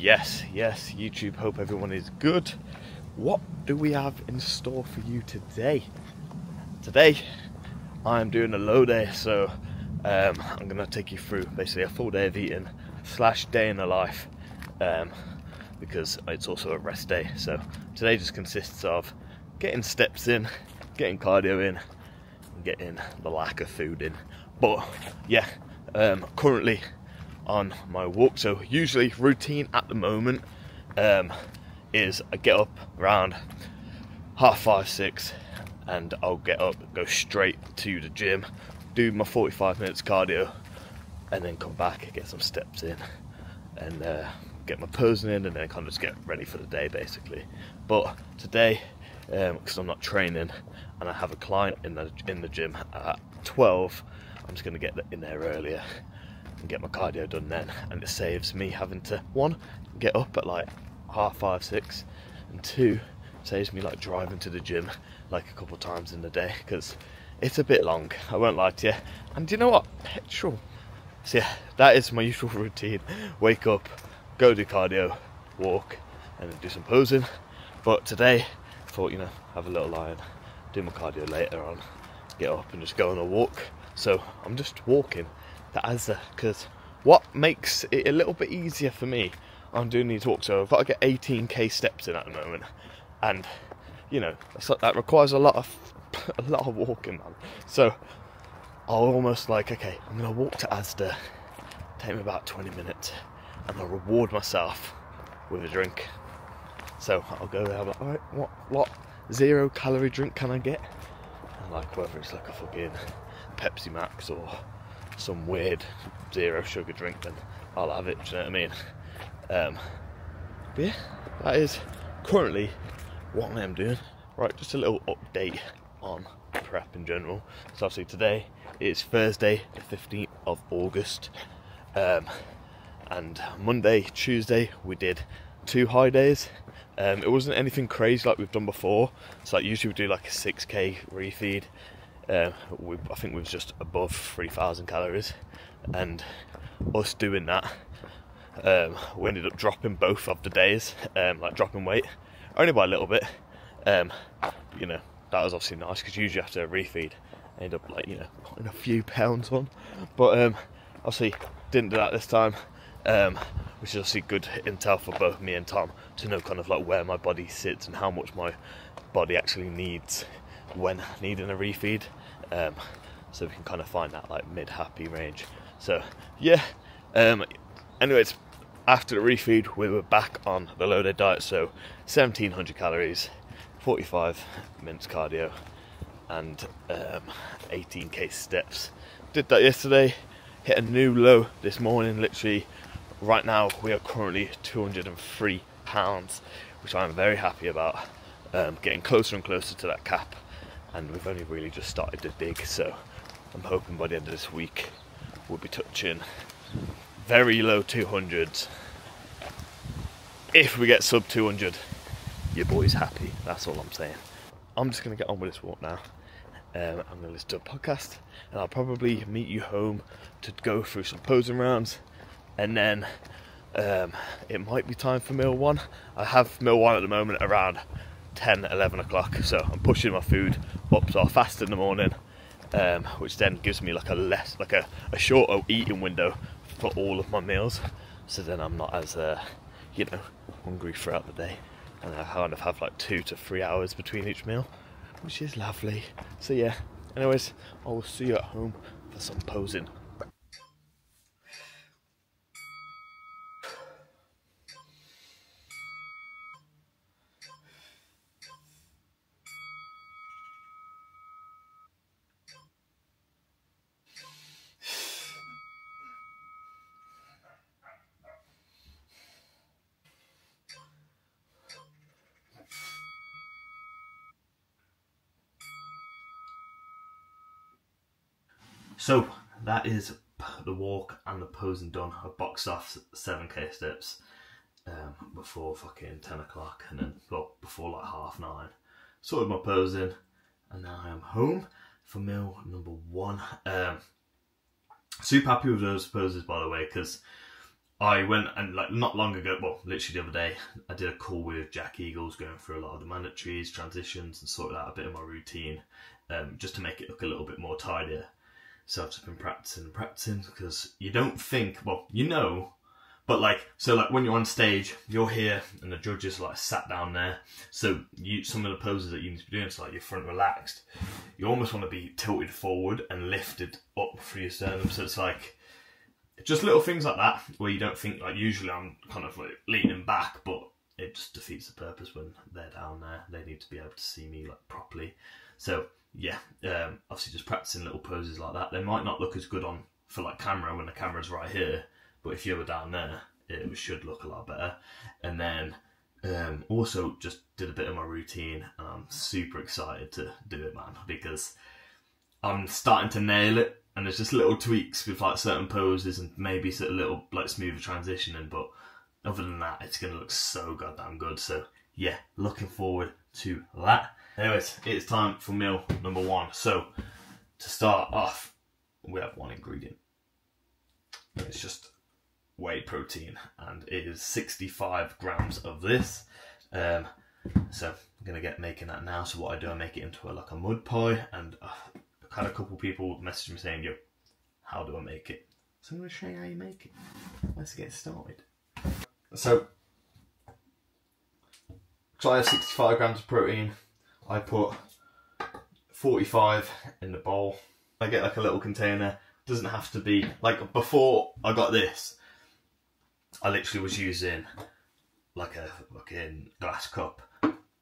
Yes, YouTube, hope everyone is good. What do we have in store for you today? Today, I'm doing a low day, so I'm gonna take you through basically a full day of eating / day in the life, because it's also a rest day. So today just consists of getting steps in, getting cardio in, and getting the lack of food in. But yeah, currently on my walk. So usually routine at the moment is I get up around 5:30, 6, and I'll get up, go straight to the gym, do my 45 minutes cardio, and then come back and get some steps in and get my posing in, and then kind of just get ready for the day basically. But today, because I'm not training and I have a client in the gym at 12, I'm just going to get in there earlier and get my cardio done then, and it saves me having to, one, get up at like 5:30, 6, and two, saves me like driving to the gym like a couple times in the day, because it's a bit long, I won't lie to you. And you know what, petrol. So yeah, that is my usual routine. Wake up, go do cardio, walk, and then do some posing. But today I thought, you know, have a little lie, do my cardio later on, get up and just go on a walk. So I'm just walking to Asda, because what makes it a little bit easier for me, I'm doing these walks, so I've got to get 18k steps in at the moment, and you know, that requires a lot of walking, man. So I'll almost like, okay, I'm gonna walk to Asda, take me about 20 minutes, and I'll reward myself with a drink. So I'll go there, I'm like, alright, what 0 calorie drink can I get? And like, whether it's like a fucking Pepsi Max or some weird 0 sugar drink, then I'll have it, do you know what I mean? But yeah, that is currently what I am doing. Right, just a little update on prep in general. So obviously today is Thursday the 15th of August, and Monday, Tuesday we did 2 high days. It wasn't anything crazy like we've done before, so like usually we do like a 6k refeed. I think we was just above 3,000 calories, and us doing that, we ended up dropping both of the days, like dropping weight, only by a little bit. You know, that was obviously nice, because usually after a refeed I end up like, you know, putting a few pounds on, but obviously didn't do that this time, which is obviously good intel for both me and Tom to know kind of like where my body sits and how much my body actually needs when needing a refeed, so we can kind of find that like mid-happy range. So yeah, anyways, after the refeed we were back on the low day diet, so 1700 calories, 45 minutes cardio, and 18k steps. Did that yesterday, hit a new low this morning. Literally right now we are currently 203 pounds, which I'm very happy about, getting closer and closer to that cap, and we've only really just started to dig, so I'm hoping by the end of this week we'll be touching very low 200s. If we get sub 200, your boy's happy, that's all I'm saying. I'm just going to get on with this walk now. I'm going to listen to a podcast, and I'll probably meet you home to go through some posing rounds, and then it might be time for meal 1. I have meal 1 at the moment around 10, 11 o'clock, so I'm pushing my food up, so I fast in the morning, which then gives me like a shorter eating window for all of my meals, so then I'm not as you know, hungry throughout the day, and I kind of have like 2 to 3 hours between each meal, which is lovely. So yeah, anyways, I will see you at home for some posing. So that is the walk and the posing done. I boxed off 7k steps before fucking 10 o'clock, and then before like 9:30. Sorted my posing, and now I am home for meal number 1. Super happy with those poses, by the way, because I went and, like, not long ago, well, literally the other day, I did a call with Jack Eagles going through a lot of the mandatories, transitions, and sorted out a bit of my routine, just to make it look a little bit more tidier. So I've just been practicing, because you don't think, well, you know, but like, so like when you're on stage, you're here and the judges like sat down there. So some of the poses that you need to be doing, so like your front relaxed, you almost want to be tilted forward and lifted up through your sternum. So it's like, just little things like that where you don't think, like, usually I'm kind of like leaning back, but it just defeats the purpose when they're down there. They need to be able to see me like properly. So yeah, obviously just practicing little poses like that. They might not look as good on for like camera when the camera's right here, but if you were down there, it should look a lot better. And then also just did a bit of my routine, and I'm super excited to do it, man, because I'm starting to nail it. And there's just little tweaks with like certain poses and maybe sort of little like smoother transitioning, but other than that, it's gonna look so goddamn good. So yeah, looking forward to that. Anyways, it's time for meal number one. So to start off, we have one ingredient. It's just whey protein, and it is 65 grams of this. So I'm gonna get making that now. So what I do, I make it into like a mud pie, and had a couple people message me saying, yo, how do I make it? So I'm going to show you how you make it. Let's get started. So I have 65 grams of protein. I put 45 in the bowl. I get like a little container. Doesn't have to be, like before I got this, I literally was using like a fucking glass cup,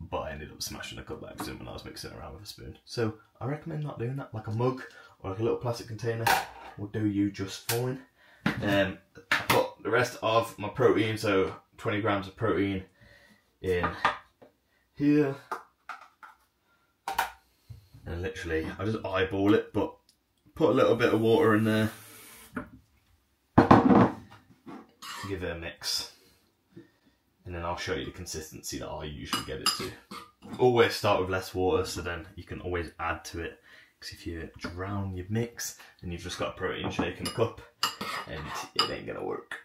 but I ended up smashing the cup back to when I was mixing it around with a spoon. So I recommend not doing that. Like a mug or like a little plastic container will do you just fine. I put the rest of my protein, so 20 grams of protein in here. And literally, I just eyeball it, but put a little bit of water in there. Give it a mix. And then I'll show you the consistency that I usually get it to. Always start with less water, so then you can always add to it. Because if you drown your mix, then you've just got a protein shake in a cup, and it ain't gonna work.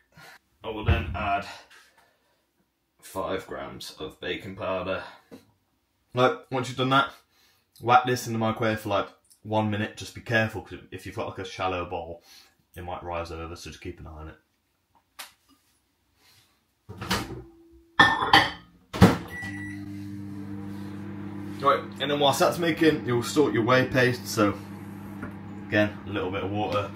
I will then add 5 grams of baking powder. Like, once you've done that, whack this in the microwave for like 1 minute. Just be careful, because if you've got like a shallow bowl, it might rise over, so just keep an eye on it. Right, and then whilst that's making, you'll sort your whey paste, so again, a little bit of water.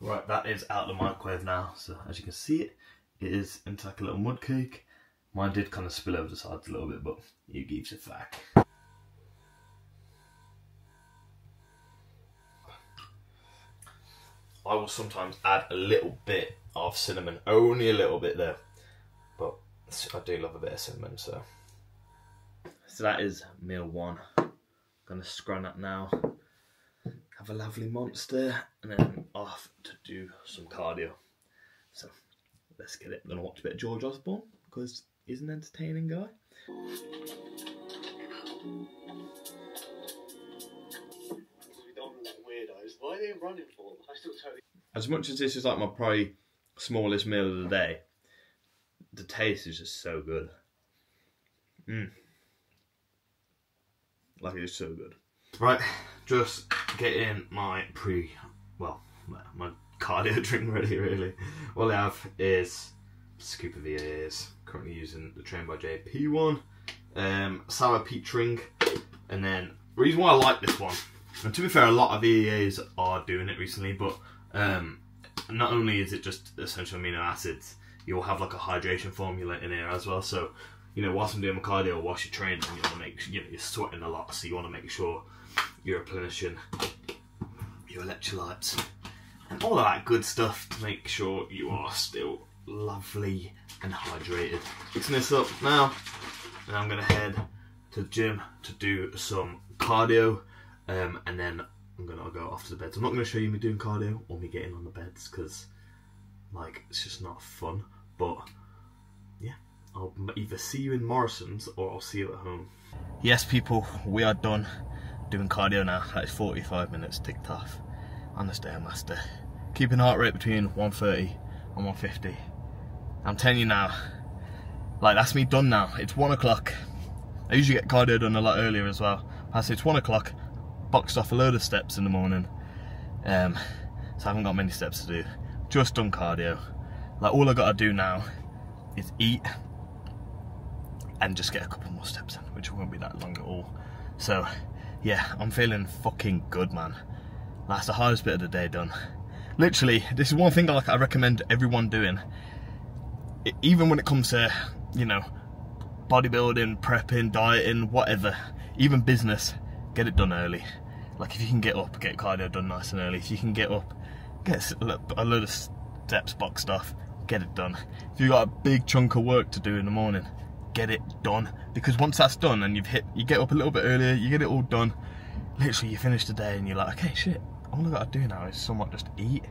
Right, that is out of the microwave now, so as you can see it is into like a little mud cake. Mine did kind of spill over the sides a little bit, but you gives a fuck. I will sometimes add a little bit of cinnamon, only a little bit there, but I do love a bit of cinnamon, so. So that is meal one. I'm gonna scrun up now, have a lovely monster, and then off to do some cardio. So let's get it. I'm gonna watch a bit of George Osborne, because he's an entertaining guy. We don't look like weirdos. Why are they running for? I still totally. As much as this is like my probably smallest meal of the day, the taste is just so good. Like, it's so good. Right, just getting my my cardio drink ready, really. All I have is a scoop of EAs. Currently using the Train by JP one. Sour peach ring. And then, the reason why I like this one, and to be fair, a lot of EAs are doing it recently, but not only is it just essential amino acids, you'll have like a hydration formula in here as well. So, you know, whilst I'm doing my cardio, whilst you're training, you want to make sure, you know, you're sweating a lot, so you want to make sure you're replenishing your electrolytes and all of that good stuff to make sure you are still lovely and hydrated. Mixing this up now, and I'm going to head to the gym to do some cardio, and then I'm going to go off to the beds. I'm not going to show you me doing cardio or me getting on the beds, because, like, it's just not fun, but yeah. I'll either see you in Morrison's or I'll see you at home. Yes, people, we are done doing cardio now. That is 45 minutes ticked off on the Stairmaster. Keeping heart rate between 130 I'm 150. I'm telling you now, like, that's me done now. It's 1 o'clock. I usually get cardio done a lot earlier as well. It's 1 o'clock, boxed off a load of steps in the morning. So I haven't got many steps to do. Just done cardio. Like, all I gotta do now is eat and just get a couple more steps in, which won't be that long at all. So yeah, I'm feeling fucking good, man. That's the hardest bit of the day done. Literally, this is one thing like I recommend everyone doing. Even when it comes to, you know, bodybuilding, prepping, dieting, whatever, even business, get it done early. Like, if you can get up, get cardio done nice and early. If you can get up, get a load of steps boxed off, get it done. If you've got a big chunk of work to do in the morning, get it done. Because once that's done and you get up a little bit earlier, you get it all done, literally you finish the day and you're like, okay, shit, all I gotta do now is somewhat just eat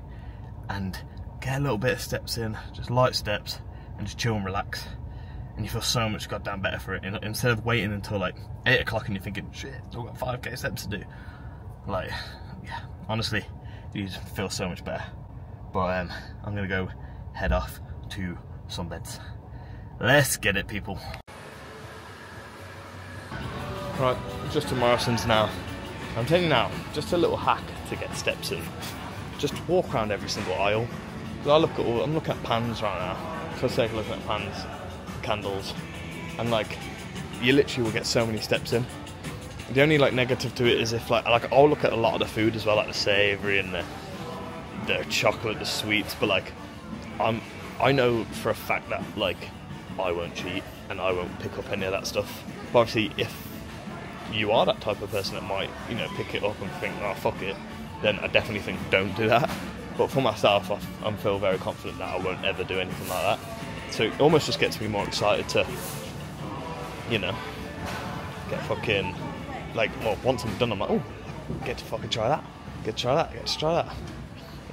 and get a little bit of steps in, just light steps, and just chill and relax. And you feel so much goddamn better for it. Instead of waiting until like 8 o'clock and you're thinking, shit, I've got 5k steps to do. Like, yeah, honestly, you just feel so much better. But I'm gonna go head off to some beds. Let's get it, people. Right, just to Morrison's now. I'm telling you now, just a little hack to get steps in. Just walk around every single aisle. I'm looking at pans right now. For the sake of looking at pans, candles, and like, you literally will get so many steps in. The only like negative to it is if like I'll look at a lot of the food as well, like the savoury and the chocolate, the sweets, but like I know for a fact that like I won't cheat and I won't pick up any of that stuff. But obviously, if you are that type of person that might, you know, pick it up and think, oh fuck it, then I definitely think don't do that. But for myself, I feel very confident that I won't ever do anything like that. So it almost just gets me more excited to, you know, get fucking, like, well, once I'm done, I'm like, oh, get to fucking try that, get to try that, get to try that.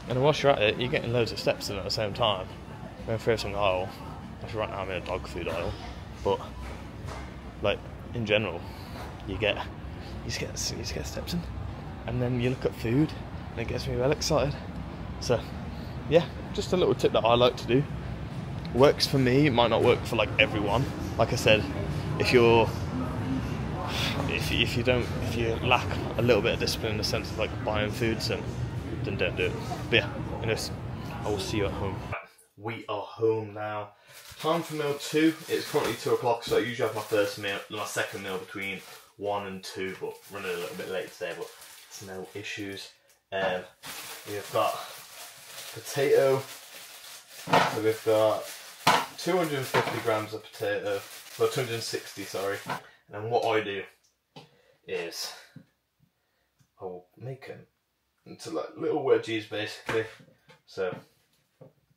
And then whilst you're at it, you're getting loads of steps in at the same time. Going through some aisle, actually right now I'm in a dog food aisle, but like in general, you just get steps in, and then you look at food, and it gets me well excited. So yeah, just a little tip that I like to do. Works for me, it might not work for like everyone. Like I said, if you lack a little bit of discipline in the sense of like buying foods, then don't do it. But yeah, anyways, I will see you at home. We are home now. Time for meal 2. It's currently 2 o'clock, so I usually have my second meal between 1 and 2, but running a little bit late today, but it's no issues. We've got potato. So we've got 250 grams of potato, well 260, sorry. And then what I do is I will make them into like little wedgies basically. So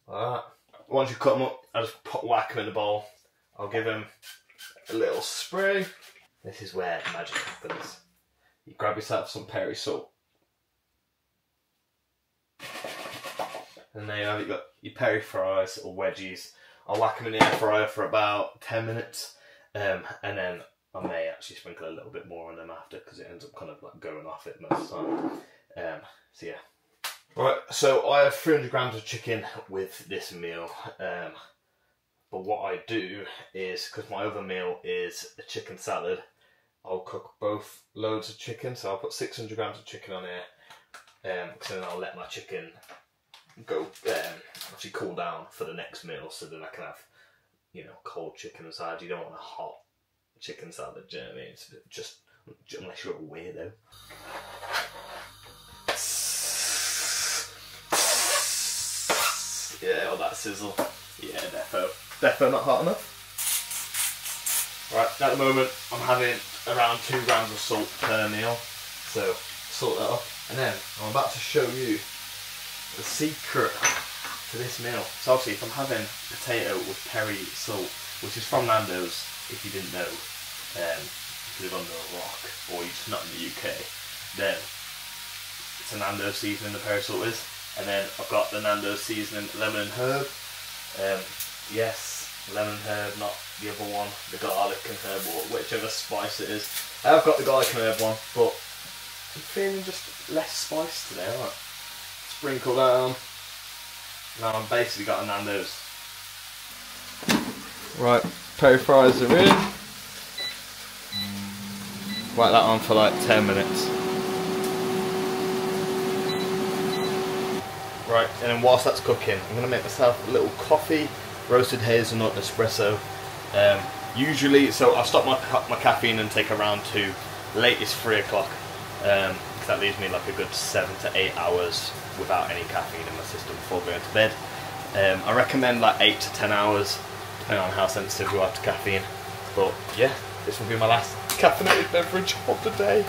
like that. Once you cut them up, I just whack them in the bowl. I'll give them a little spray. This is where magic happens. You grab yourself some peri salt. And there you have it, you've got your peri fries or wedgies. I'll whack them in the air fryer for about 10 minutes. And then I may actually sprinkle a little bit more on them after, because it ends up kind of like going off it most of the time. So yeah. Right, so I have 300 grams of chicken with this meal. But what I do is, because my other meal is a chicken salad, I'll cook both loads of chicken. So I'll put 600 grams of chicken on here, because then I'll let my chicken go actually cool down for the next meal, so then I can have, you know, cold chicken aside. You don't want a hot chicken salad, do you know what I mean? It's just, unless you're a weirdo. Yeah, all that sizzle. Yeah, defo not hot enough. Right, at the moment I'm having around 2 grams of salt per meal, so salt that up. And then I'm about to show you the secret to this meal. So obviously, if I'm having potato with peri salt, which is from Nando's, if you didn't know, if you live under a rock or you're just not in the UK, then it's a Nando's seasoning the peri salt is. And then I've got the Nando's seasoning lemon and herb. Yes, lemon and herb, not the other one, the garlic and herb, or whichever spice it is. I have got the garlic and herb one, but I'm feeling just less spice today. Right. Sprinkle down Now I'm basically got a Nando's. Right, peri fries are in. Whack that on for like 10 minutes. Right, and then whilst that's cooking, I'm going to make myself a little coffee, roasted hazelnut espresso. Usually, so I'll stop my caffeine and take around to latest 3 o'clock. Because that leaves me like a good 7 to 8 hours without any caffeine in my system before going to bed. I recommend like 8 to 10 hours, depending on how sensitive you are to caffeine. But yeah, this will be my last caffeinated beverage of the day.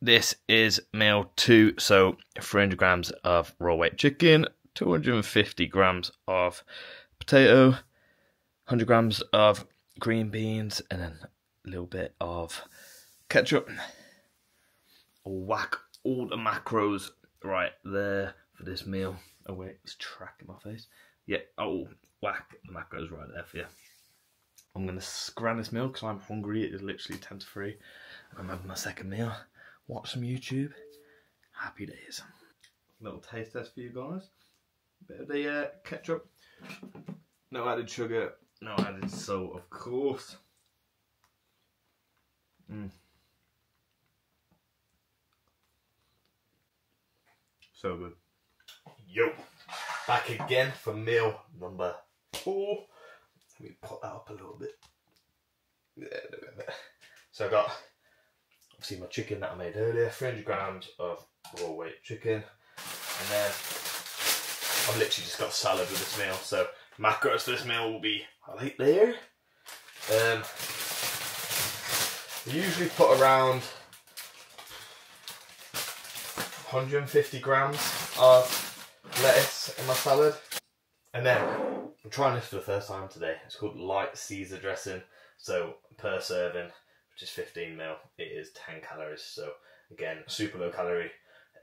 This is meal 2, so 300 grams of raw weight chicken, 250 grams of potato, 100 grams of green beans, and then a little bit of ketchup. I'll whack all the macros right there for this meal. Oh wait, it's tracking my face. Yeah, I'll whack the macros right there for you. I'm going to scran this meal because I'm hungry. It is literally 10 to 3. I'm having my second meal. Watch some YouTube. Happy days. Little taste test for you guys. Bit of the ketchup. No added sugar. No added salt, of course. So good. Yo, back again for meal number 4. Let me put that up a little bit. Yeah, a little bit. So I got obviously my chicken that I made earlier, 300 grams of raw weight chicken, and then I've literally just got salad with this meal. So macros for this meal will be right there. I usually put around 150 grams of lettuce in my salad, and then I'm trying this for the first time today. It's called light Caesar dressing. So per serving, which is 15 ml, it is 10 calories. So again, super low calorie.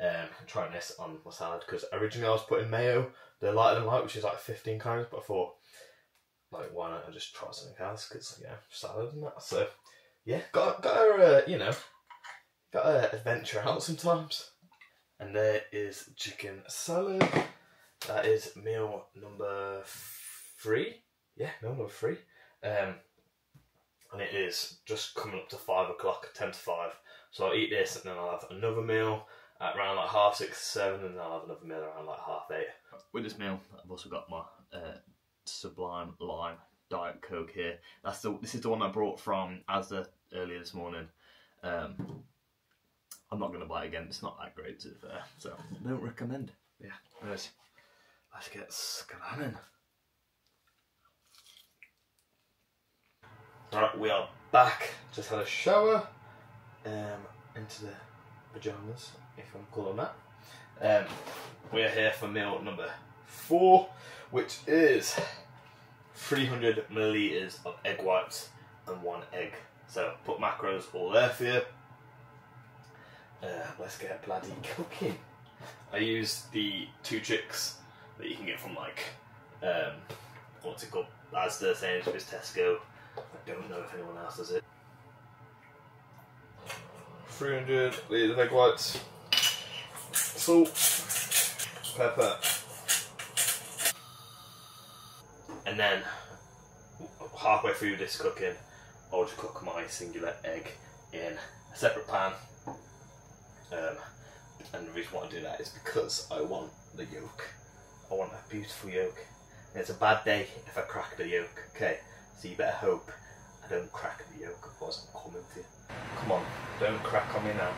I'm trying this on my salad because originally I was putting mayo, the lighter than light, which is like 15 calories, but I thought, like, why not I just try something else? Because yeah, salad and that. So yeah, gotta you know, gotta adventure out sometimes. And there is chicken salad. That is meal number 3. Yeah, meal number 3. And it is just coming up to 5 o'clock, 10 to 5. So I'll eat this and then I'll have another meal at around like 6:30, 7, and then I'll have another meal around like 8:30. With this meal, I've also got my Sublime Lime Diet Coke here. This is the one I brought from Asda earlier this morning. I'm not going to buy it again, it's not that great to be fair, so I don't recommend. Yeah, anyways, let's get scanning. Alright, we are back. Just had a shower, into the pyjamas, if I'm calling that. We are here for meal number 4, which is 300 millilitres of egg whites and 1 egg. So put macros all there for you. Let's get bloody cooking. I use the 2 chicks that you can get from like, what's it called? Asda, Sainsbury's, Tesco. I don't know if anyone else does it. 300 litres of egg whites, salt, pepper, and then halfway through this cooking, I'll just cook my singular egg in a separate pan. And the reason why I do that is because I want the yolk. I want a beautiful yolk. And it's a bad day if I crack the yolk, okay? So you better hope I don't crack the yolk, otherwise I'm coming for you. Come on, don't crack on me now.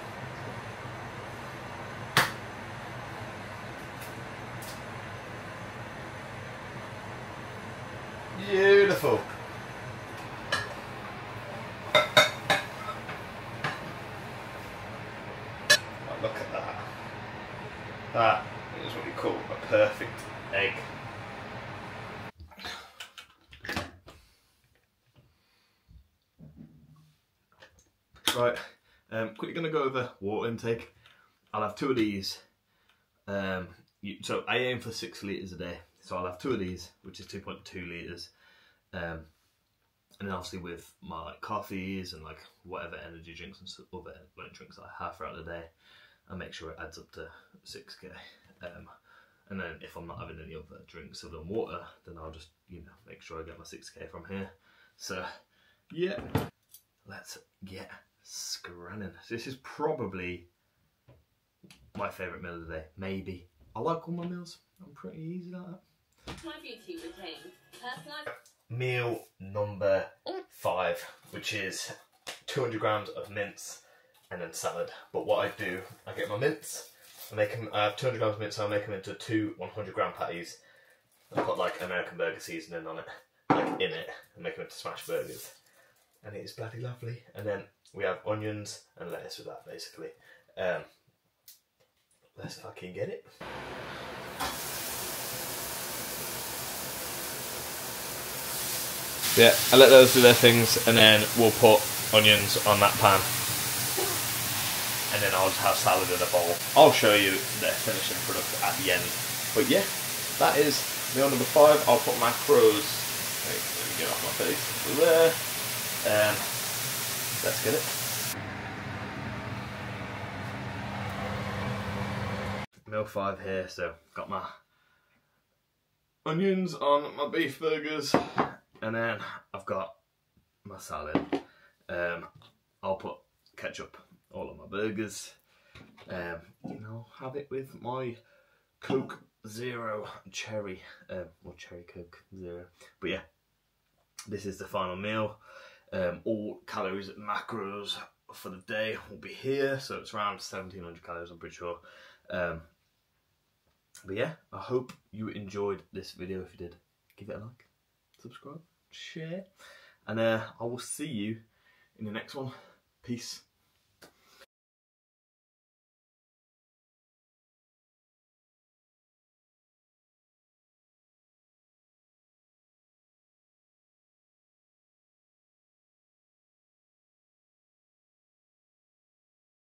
Beautiful. Oh, look at that. That is what we call a perfect egg. Right, quickly going to go over water intake. I'll have 2 of these. So I aim for 6 litres a day. So I'll have 2 of these, which is 2.2 litres. And then obviously with my like coffees and like whatever energy drinks and other drinks I have throughout the day, I make sure it adds up to 6k. And then if I'm not having any other drinks other than water, then I'll just, you know, make sure I get my 6k from here. So yeah, let's get scranning. This is probably my favourite meal of the day, maybe. I like all my meals. I'm pretty easy like that. My beauty routine. Personalised. Meal number 5, which is 200 grams of mince and then salad. But what I do, I get my mince, I have 200 grams of mince, so I make them into 2 100-gram patties. I've got like American burger seasoning on it, like in it, and make them into smash burgers. And it is bloody lovely. And then we have onions and lettuce with that, basically. Let's fucking get it. Yeah, I let those do their things, and then we'll put onions on that pan. And then I'll just have salad in a bowl. I'll show you the finishing product at the end. But yeah, that is meal number 5. I'll put macros. Let me get off my face. So there. Let's get it. Meal 5 here, so got my onions on my beef burgers, and then I've got my salad. I'll put ketchup all on my burgers. And I'll have it with my Coke Zero Cherry, or Cherry Coke Zero. But yeah, this is the final meal. All calories and macros for the day will be here, so it's around 1700 calories, I'm pretty sure. But yeah, I hope you enjoyed this video. If you did, give it a like, subscribe, share, and I will see you in the next one. Peace.